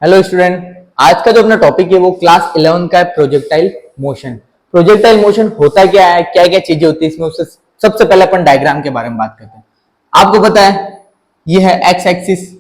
Hello student, आज का जो अपना टॉपिक है वो क्लास 11 का है प्रोजेक्टाइल मोशन। प्रोजेक्टाइल मोशन होता क्या है, क्या क्या चीजें होती है इसमें, उससे सबसे पहले अपन डायग्राम के बारे में बात करते हैं। आपको पता है ये है x axis,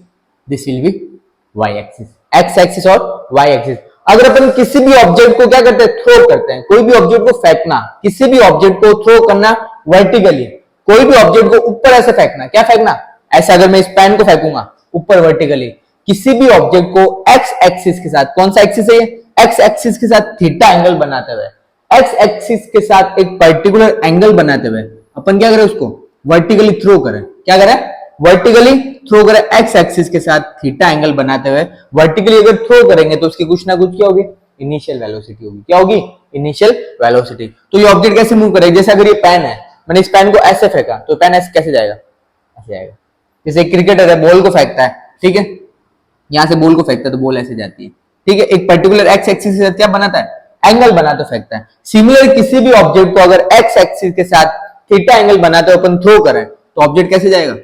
this will be y axis, x axis और वाई एक्सिस। अगर अपन किसी भी ऑब्जेक्ट को क्या करते हैं, थ्रो करते हैं, कोई भी ऑब्जेक्ट को फेंकना, किसी भी ऑब्जेक्ट को थ्रो करना वर्टिकली, कोई भी ऑब्जेक्ट को ऊपर ऐसे फेंकना, क्या फेंकना ऐसे, अगर मैं इस पेन को फेंकूंगा ऊपर वर्टिकली, किसी भी ऑब्जेक्ट को एक्स एक्सिस के साथ, कौन सा एक्सिस है ये, एक्स एक्सिस के साथ थीटा एंगल बनाते हुए, एक्स एक्सिस के साथ एक पर्टिकुलर एंगल बनाते हुए अपन क्या करें, उसको वर्टिकली थ्रो करें। क्या करें, वर्टिकली थ्रो करें, एक्स एक्सिस के साथ थीटा एंगल बनाते हुए वर्टिकली अगर थ्रो करेंगे तो उसकी कुछ ना कुछ क्या होगी, इनिशियल वेलोसिटी होगी। क्या होगी, इनिशियल वेलोसिटी। तो ये ऑब्जेक्ट कैसे मूव करेगा, जैसे अगर ये पेन है, मैंने इस पेन को ऐसे फेंका तो पेन ऐसे कैसे जाएगा, ऐसे जाएगा। जैसे क्रिकेटर है, बॉल को फेंकता है, ठीक है, यहां से बॉल को फेंकता है तो बॉल ऐसे जाती है, ठीक है, एक पर्टिकुलर एक्स एक्सिस के साथ क्या बनाता है, एंगल बनाते फेंकता है। सिमिलर किसी भी ऑब्जेक्ट को अगर एक्स एक्सिस के साथ थीटा एंगल बनाते हुए अपन थ्रो करें तो ऑब्जेक्ट कैसे जाएगा,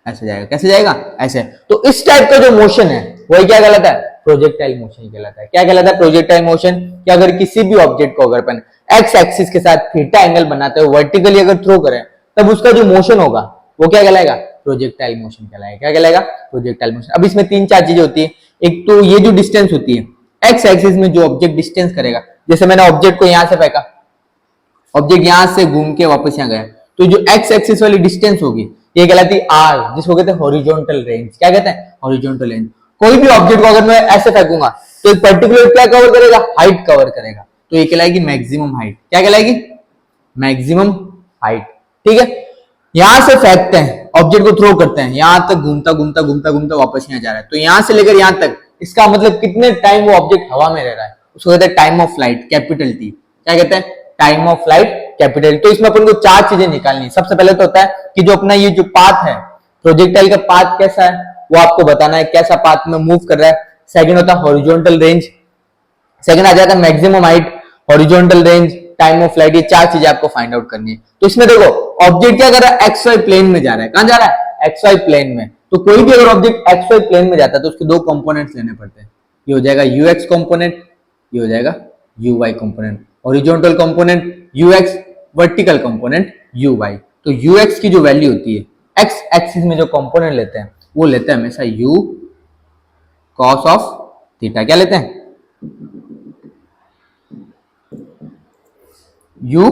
ऐसे जाएगा। कैसे जाएगा, ऐसे। तो इस टाइप का जो मोशन है वही क्या कहलाता है, प्रोजेक्टाइल मोशन कहलाता है। क्या कहलाता है, प्रोजेक्टाइल मोशन। कि अगर किसी भी ऑब्जेक्ट को अगर अपन एक्स एक्सिस के साथ थीटा एंगल बनाते हुए वर्टिकली अगर थ्रो करें तब उसका जो मोशन होगा वो क्या कहलाएगा, प्रोजेक्टाइल मोशन कहलाएगा। क्या कहलाएगा, प्रोजेक्टाइल मोशन। अब इसमें तीन चार चीजें होती है। एक तो ये जो डिस्टेंस होती है, एक्स एक्सिस में जो ऑब्जेक्ट डिस्टेंस करेगा, जैसे मैंने ऑब्जेक्ट को यहां से फेंका, ऑब्जेक्ट यहां से घूम के वापस यहां गया, तो जो एक्स एक्सिस वाली डिस्टेंस होगी ये कहलाती है आर, जिसको कहते हैं हॉरिजॉन्टल रेंज। क्या कहते हैं, हॉरिजॉन्टल रेंज। कोई भी ऑब्जेक्ट को अगर मैं ऐसे फेंकूंगा तो एक पर्टिकुलर क्या कवर करेगा, हाइट कवर करेगा, तो ये कहलाएगी मैक्सिमम हाइट। क्या कहलाएगी, मैक्सिमम हाइट। ठीक है, यहां से फेंकते हैं, ऑब्जेक्ट को थ्रो करते हैं, यहां तक घूमता घूमता घूमता घूमता वापस यहां जा रहा है, तो यहां से लेकर यहां तक, इसका मतलब कितने टाइम वो ऑब्जेक्ट हवा में रह रहा है, उसको कहते हैं time of flight, capital T. क्या कहते हैं, टाइम ऑफ फ्लाइट, कैपिटल। तो इसमें अपन को चार चीजें निकालनी। सबसे पहले तो होता है कि जो अपना ये जो पाथ है, प्रोजेक्टाइल का पाथ कैसा है वो आपको बताना है, कैसा पाथ में मूव कर रहा है। सेकंड होता है हॉरिजॉन्टल रेंज, सेकंड आ जाता है maximum height, horizontal range, time of flight. ये चार चीजें आपको फाइंड आउट करनी है। तो इसमें देखो ऑब्जेक्ट क्या कर रहा है, एक्स वाई प्लेन में जा रहा है। कहां जा रहा है, एक्स वाई प्लेन में। तो कोई भी अगर ऑब्जेक्ट एक्स वाई प्लेन में जाता है तो उसके दो कंपोनेंट्स लेने पड़ते हैं। ये हो जाएगा यू एक्स कॉम्पोनेंट, ये हो जाएगा u y component. Horizontal component u x, vertical component u y. तो यू एक्स की जो वैल्यू होती है, एक्स एक्सिस में जो कंपोनेंट लेते हैं वो लेते हैं हमेशा यू कॉस ऑफ थीटा। क्या लेते हैं, यू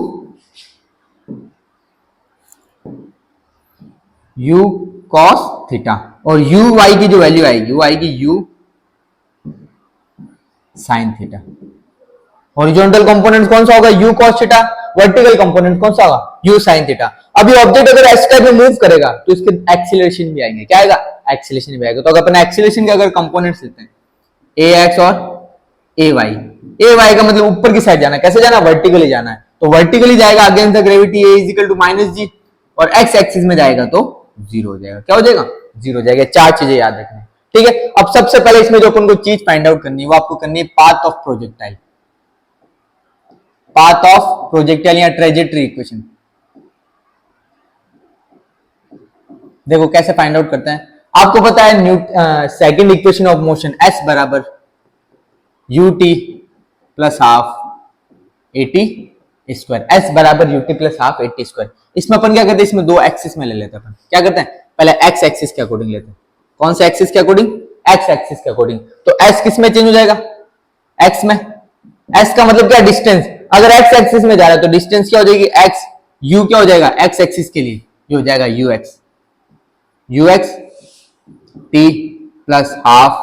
कॉस थीटा। और यू वाई की जो वैल्यू आएगी वो आएगी you sine theta. Horizontal component कौन सा होगा, you cos theta. Vertical component कौन सा होगा, यू साइन थीटा। अभी ऑब्जेक्ट अगर एस टाइप में मूव करेगा तो इसके एक्सीलरेशन भी आएंगे। क्या आएगा, एक्सीलरेशन भी आएगा। तो अगर अपन एक्सीलरेशन के अगर कंपोनेंट्स लेते हैं, ए एक्स और ए वाई, ए वाई का मतलब ऊपर की साइड जाना है। कैसे जाना, वर्टिकली जाना है। तो वर्टिकली जाएगा against the gravity, a is equal to minus g, और एक्स एक्सिस में जाएगा तो जीरो हो जाएगा। क्या हो जाएगा, जीरो हो जाएगा। चार चीजें याद रखनी है, ठीक है। अब सबसे पहले इसमें जो अपन को चीज फाइंड आउट करनी है वो आपको करनी है path of projectile, path of projectile या ट्रेजेक्टरी इक्वेशन। देखो कैसे फाइंड आउट करते हैं। आपको पता है second equation of motion, s बराबर u t plus half a t square. S बराबर u t plus half a t square. इसमें अपन क्या करते हैं, इसमें दो एक्सिस में ले लेते हैं। अपन क्या करते हैं, पहले एक्स एक्सिस के अकॉर्डिंग लेते हैं। कौन से एक्सिस के अकॉर्डिंग, एक्स एक्सिस के अकॉर्डिंग। तो एस किस में चेंज हो जाएगा, एक्स में। एस का मतलब क्या, डिस्टेंस। अगर एक्स एक्सिस में जा रहा है तो डिस्टेंस क्या हो जाएगी, एक्स। यू क्या हो जाएगा, एक्स एक्सिस के लिए ये हो जाएगा u x, u x t plus half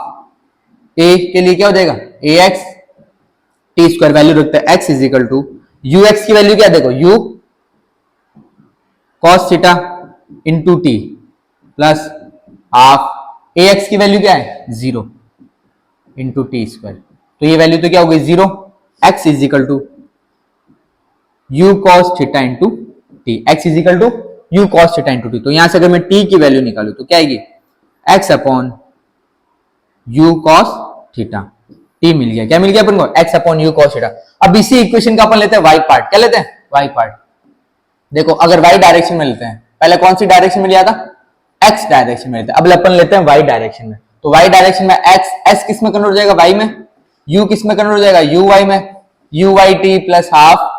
a के लिए क्या हो जाएगा, a x t square. Value रखते हैं x is equal to u x की वैल्यू क्या, देखो u cos theta into t plus half a x की वैल्यू क्या है, जीरो इंटू टी स्क्वायर। तो ये वैल्यू तो क्या हो गई, zero. X is equal to u cos theta into t, x is equal to u cos theta into t. तो यहां से अगर मैं टी की वैल्यू निकालू तो क्या आएगी, x upon u cos theta. T मिल गया, क्या मिल गया अपन को, x upon u cos theta. अब इसी इक्वेशन का अपन लेते हैं वाई पार्ट। क्या लेते हैं, वाई पार्ट। देखो अगर वाई डायरेक्शन में लेते हैं, पहले कौन सी डायरेक्शन में लिया था, एक्स डायरेक्शन में रहता है। अब अपन लेते हैं वाई डायरेक्शन में, तो वाई डायरेक्शन में एक्स, एस किस में कन्वर्ट हो जाएगा, वाई में, यू किस में कन्वर्ट हो जाएगा, यू वाई में, u y t plus half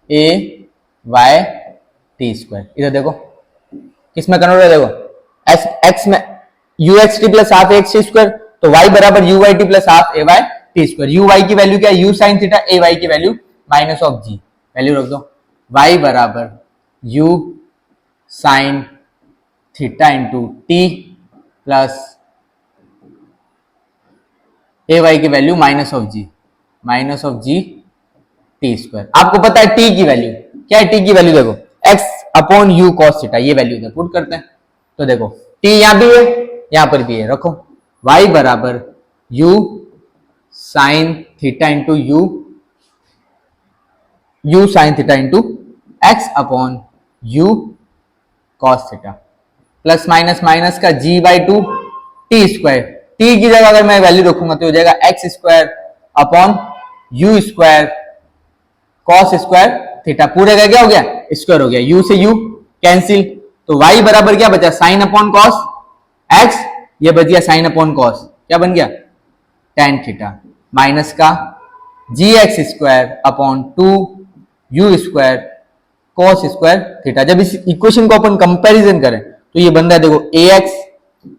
a y t square. इधर देखो किस में कन्वर्ट हो जाएगा, एस एक्स में u x t plus half x t square, तो वाई बराबर u y t plus half a y t square. U y की वैल्यू क्या है, u sine theta, a y की value minus of g, value रख दो, y बराबर u sine theta into t plus a y की value minus of G T square. आपको पता है टी की वैल्यू क्या है, टी की वैल्यू देखो x upon u cos theta, ये वैल्यू इधर पुट करते हैं, तो देखो टी यहां भी है यहां पर भी है, रखो वाई बराबर u sine theta into u sine theta into x upon u cos theta plus minus minus का g by two t square, t की जगह अगर मैं वैल्यू रखूंगा तो हो जाएगा x square upon u square cos square theta, पूरे का क्या हो गया स्क्वायर हो गया, यू से यू कैंसिल, तो y बराबर क्या बचा, साइन अपॉन कॉस x, ये बच गया साइन अपॉन कॉस, क्या बन गया tan थीटा, माइनस का g x square upon two u square cos square theta. जब इस इक्वेशन को अपन कंपैरिजन करें तो ये बन रहा है देखो ए एक्स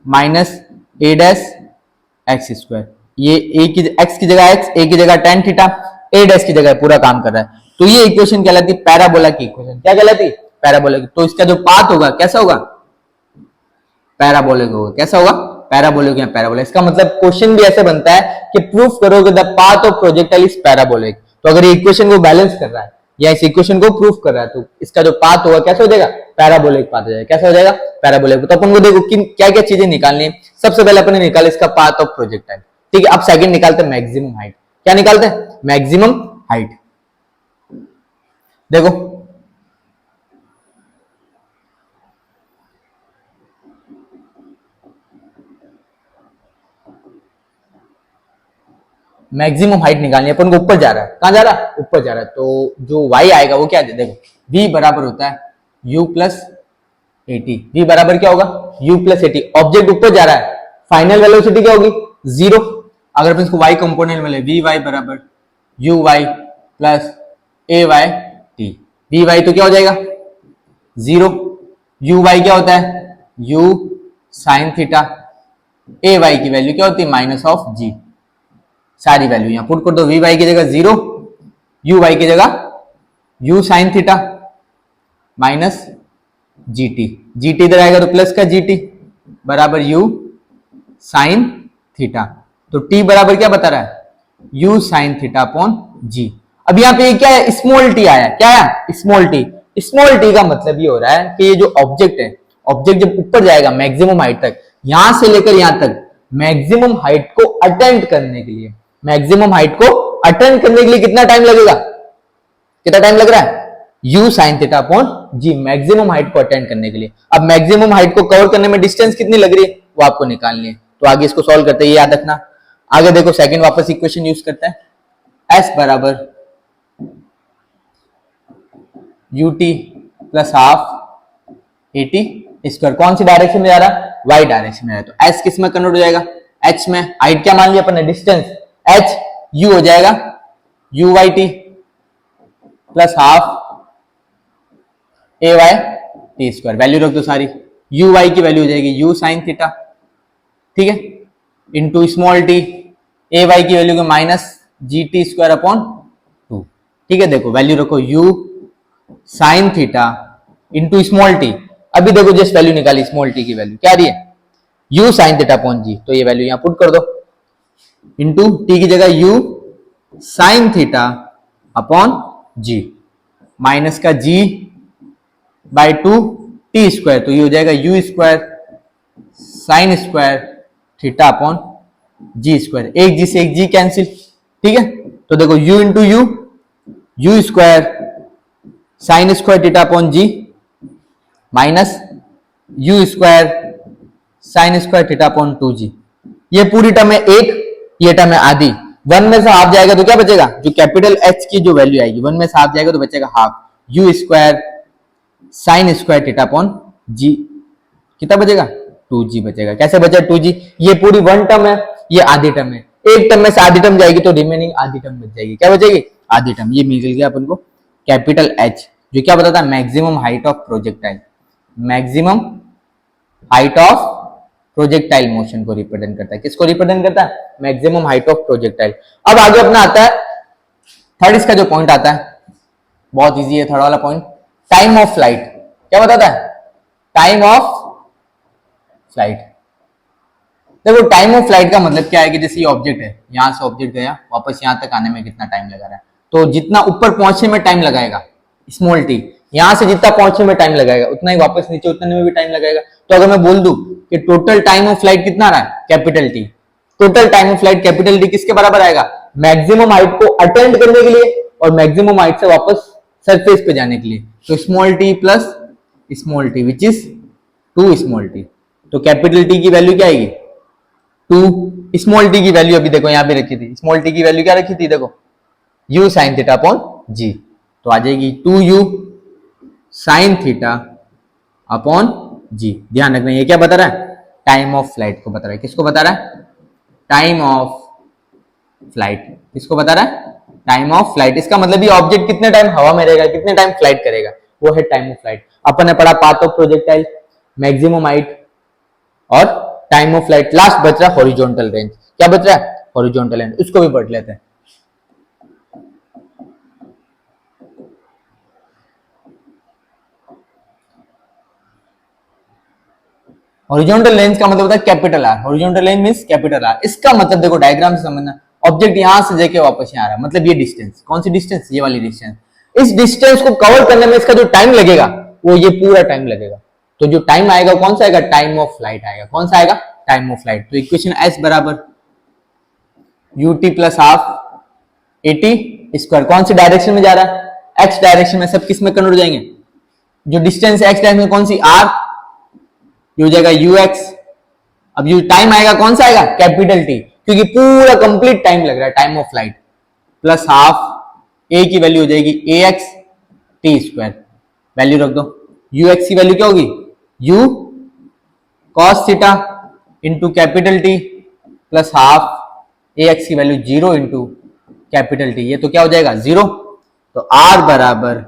माइनस ए डैश एक्स स्क्वायर, ये ए की एक्स की जगह एक्स, ए की जगह tan थीटा, ए डैश की जगह पूरा काम कर रहा है, तो ये इक्वेशन कहलाती है पैराबोला की इक्वेशन। क्या कहलाती, पैराबोला की। तो इसका जो पाथ होगा कैसा होगा, पैराबोलिक होगा। कैसा होगा, पैराबोलिक या पैराबोला। इसका मतलब क्वेश्चन भी ऐसे बनता है कि प्रूफ करोगे the path of projectile is parabolic. तो अगर ये इक्वेशन को बैलेंस कर रहा है या इस इक्वेशन को प्रूफ कर रहा है तो इसका जो पाथ होगा कैसा हो जाएगा, पैराबोलिक पाथ हो जाएगा। कैसा हो जाएगा, पैराबोलिक। तो अपन को देखो कि क्या क्या चीजें निकालनी है। सबसे पहले अपन ने निकाला इसका पाथ ऑफ प्रोजेक्टाइल, ठीक है। अब सेकंड निकालते हैं मैक्सिमम हाइट। क्या निकालते हैं, मैक्सिमम हाइट। देखो मैक्सिमम हाइट निकालनी है अपन को, ऊपर जा रहा है, कहां जा रहा है, ऊपर जा रहा है। तो जो y आएगा वो क्या है, देखो v बराबर होता है u प्लस एटी। v बराबर क्या होगा, u प्लस एटी। ऑब्जेक्ट ऊपर जा रहा है, फाइनल वेलोसिटी क्या होगी, जीरो। अगर अपन इसको y कंपोनेंट में ले, वी वाई बराबर u y plus a y t. V y तो क्या हो जाएगा, जीरो। यू वाई क्या होता है, u sign theta. A y की वैल्यू क्या होती है, माइनस ऑफ जी। सारी वैल्यू यहां पुट कर दो, वी वाई की जगह जीरो, यू वाई की जगह you sine theta minus G T. G T इधर आएगा तो प्लस का जी टी बराबर यू साइन थीटा। तो टी बराबर क्या बता रहा है, यू साइन थीटा अपॉन जी। अब यहाँ पे क्या है, स्मॉल टी आया। क्या है, स्मॉल टी। स्मॉल टी का मतलब ये हो रहा है कि ये जो ऑब्जेक्ट है, ऑब्जेक्ट जब ऊपर जाएगा मैक्सिमम हाइट तक, यहां से लेकर यहां तक मैक्सिमम हाइट को अटेंड करने के लिए, मैक्सिमम हाइट को अटेंड करने के लिए कितना टाइम लगेगा, कितना टाइम लग रहा है, u साइन थीटा अपॉन जी, मैक्सिमम हाइट को अटेंड करने के लिए। अब मैक्सिमम हाइट को कवर करने में डिस्टेंस कितनी लग रही है वो आपको निकालनी है। तो आगे इसको सॉल्व करते हैं, ये याद रखना। आगे देखो सेकंड वापस इक्वेशन यूज करते हैं, s बराबर ut plus half eighty square. कौन सी डायरेक्शन में जा रहा है, y डायरेक्शन में जा रहा है। तो s किस में कन्वर्ट हो जाएगा, h में। हाइट क्या मान लिया अपन ने, डिस्टेंस h, u हो जाएगा u y t plus half a y t square. Value रख दो सारी, u वाई की वैल्यू हो जाएगी u साइन थीटा, ठीक है, इंटू स्मॉल टी, ए वाई की वैल्यू को minus G T square upon to, ठीक है। देखो वैल्यू रखो u sign theta into small T. अभी देखो जस्ट वैल्यू निकाली स्मॉल टी की वैल्यू क्या आ रही है, u sign theta upon g. तो ये वैल्यू यहां पुट कर दो, इंटू टी की जगह u sign theta upon g minus का g by two t square. तो ये हो जाएगा u square sine square theta upon जी स्क्वायर। एक जी से एक जी कैंसिल, ठीक है। तो देखो u into u square sine square theta upon g minus u square sine square theta upon two g. ये पूरी टर्म है एक, ये टर्म है आधी। वन में से हाफ जाएगा तो क्या बचेगा, जो कैपिटल एच की जो वैल्यू आएगी, वन में से हाफ जाएगा तो बचेगा half u square sine square theta upon g. कितना बचेगा, 2g बचेगा। कैसे बचा 2g? ये पूरी वन टर्म है, ये आधी टर्म है, एक टर्म में से आधी टर्म जाएगी तो रिमेनिंग आधी टर्म बच जाएगी। क्या बचेगी? आधी टर्म। ये मिल गया अपन को कैपिटल एच, जो क्या बताता है? Maximum height of projectile. Maximum height of projectile motion को रिप्रेजेंट करता है। किसको रिप्रेजेंट करता है? Maximum height of projectile. अब आगे अपना आता है थर्ड, इसका जो पॉइंट आता है बहुत इजी है थर्ड वाला पॉइंट, टाइम ऑफ फ्लाइट। क्या बताता है? Time of flight. देखो टाइम ऑफ फ्लाइट का मतलब क्या है कि जैसे ये ऑब्जेक्ट है, यहां से ऑब्जेक्ट गया, वापस यहां तक आने में कितना टाइम लगा रहा है, तो जितना ऊपर पहुंचने में टाइम लगाएगा स्मॉल टी, यहां से जितना पहुंचने में टाइम लगाएगा उतना ही वापस नीचे उतरने में भी टाइम लगेगा। तो अगर मैं बोल दूं कि टोटल टाइम ऑफ फ्लाइट कितना रहा है? Capital T. Total time of flight capital T किसके बराबर आएगा? मैक्सिमम हाइट को अटेंड करने के लिए और मैक्सिमम हाइट से वापस सरफेस पे जाने के लिए। तो small T plus small T which is 2 small T. तो कैपिटल टी की वैल्यू क्या आएगी? 2। स्मॉल टी की वैल्यू अभी देखो यहां पे रखी थी, स्मॉल टी की वैल्यू क्या रखी थी? देखो u sin theta upon g, तो आ जाएगी 2u sin theta upon g। ध्यान रखना ये क्या बता रहा है? टाइम ऑफ फ्लाइट को बता रहा है। किसको बता रहा है? Time of flight. किसको बता रहा है? Time of flight. इसका मतलब ये ऑब्जेक्ट कितने टाइम हवा में रहेगा, कितने टाइम फ्लाइट करेगा, वो है टाइम ऑफ फ्लाइट। अपन ने पढ़ा path of projectile, maximum height और टाइम ऑफ फ्लाइट। लास्ट बच रहा है हॉरिजॉन्टल रेंज। क्या बच रहा है? Horizontal range. उसको भी पढ़ लेते हैं। हॉरिजॉन्टल रेंज का मतलब होता है capital R. Horizontal range means capital R. इसका मतलब देखो डायग्राम से समझना, ऑब्जेक्ट यहां से जाके वापस यहां आ रहा है, मतलब ये डिस्टेंस, कौन सी डिस्टेंस? ये वाली डिस्टेंस। इस डिस्टेंस को कवर करने में इसका जो टाइम लगेगा वो ये पूरा टाइम लगेगा। तो जो टाइम आएगा कौन सा आएगा? टाइम ऑफ फ्लाइट आएगा। कौन सा आएगा? Time of flight. तो इक्वेशन एस बराबर ut plus half eighty square. कौन सी डायरेक्शन में जा रहा है? एक्स डायरेक्शन में। सब किस में कन्वर्ट हो जाएंगे? जो डिस्टेंस एक्स डायरेक्शन में कौन सी? आर, ये हो जाएगा ux। अब यू टाइम आएगा कौन सा आएगा? कैपिटल टी, क्योंकि पूरा कंप्लीट टाइम लग रहा है, time of flight. Plus half a की वैल्यू हो जाएगी a x t square. Value रख दो। यू एक्स की वैल्यू क्या होगी? U cos theta into capital t plus half a x की वैल्यू 0 इंटू कैपिटल टी। ये तो क्या हो जाएगा? 0। तो आर बराबर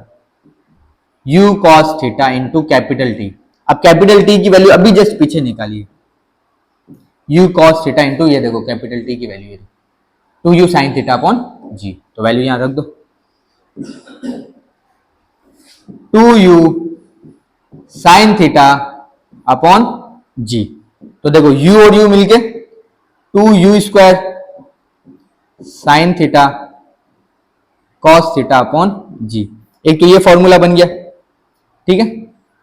u cos theta into capital t. अब कैपिटल टी की वैल्यू अभी जस्ट पीछे निकालिए, u cos थीटा इंटू ये देखो कैपिटल टी की वैल्यू है 2u sin theta upon g। तो वैल्यू यहां रख दो, 2u sin theta upon g। तो देखो u और u मिलके 2u square sin theta cos theta upon g। एक तो ये फॉर्मूला बन गया, ठीक है।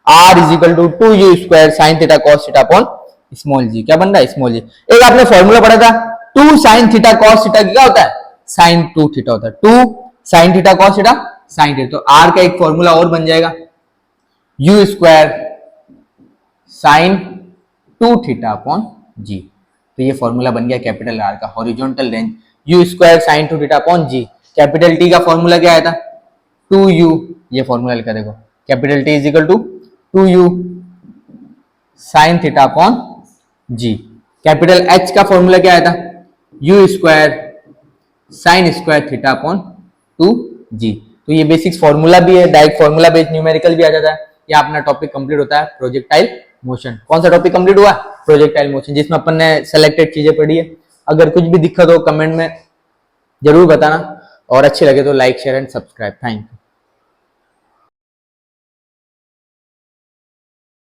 r is equal to 2u square sine theta cos theta upon small g. क्या बन रहा है? Small g. एक आपने फॉर्मूला पढ़ा था 2 साइन थीटा कॉस थीटा क्या होता है? साइन 2 थीटा होता है। 2 sine theta cos theta sine theta. तो r का एक फॉर्मूला और बन जाएगा u square sine 2 theta upon g. तो ये फॉर्मूला बन गया कैपिटल R का, horizontal range u square sine 2 theta upon g. Capital T का फॉर्मूला क्या आया था? 2u। ये फॉर्मूला लिखा देखो, capital T is equal to 2u sine theta upon g. Capital H का फॉर्मूला क्या आया था? u square sine square theta upon 2g। तो ये बेसिक फॉर्मूला भी है, डायरेक्ट फॉर्मूला बेस्ड न्यूमेरिकल भी आ जाता है। ये अपना टॉपिक कंप्लीट होता है प्रोजेक्टाइल मोशन। कौन सा टॉपिक कंप्लीट हुआ? प्रोजेक्टाइल मोशन, जिसमें अपन ने सेलेक्टेड चीजें पढ़ी है। अगर कुछ भी दिक्कत हो कमेंट में जरूर बताना, और अच्छे लगे तो like share and subscribe. Thank you.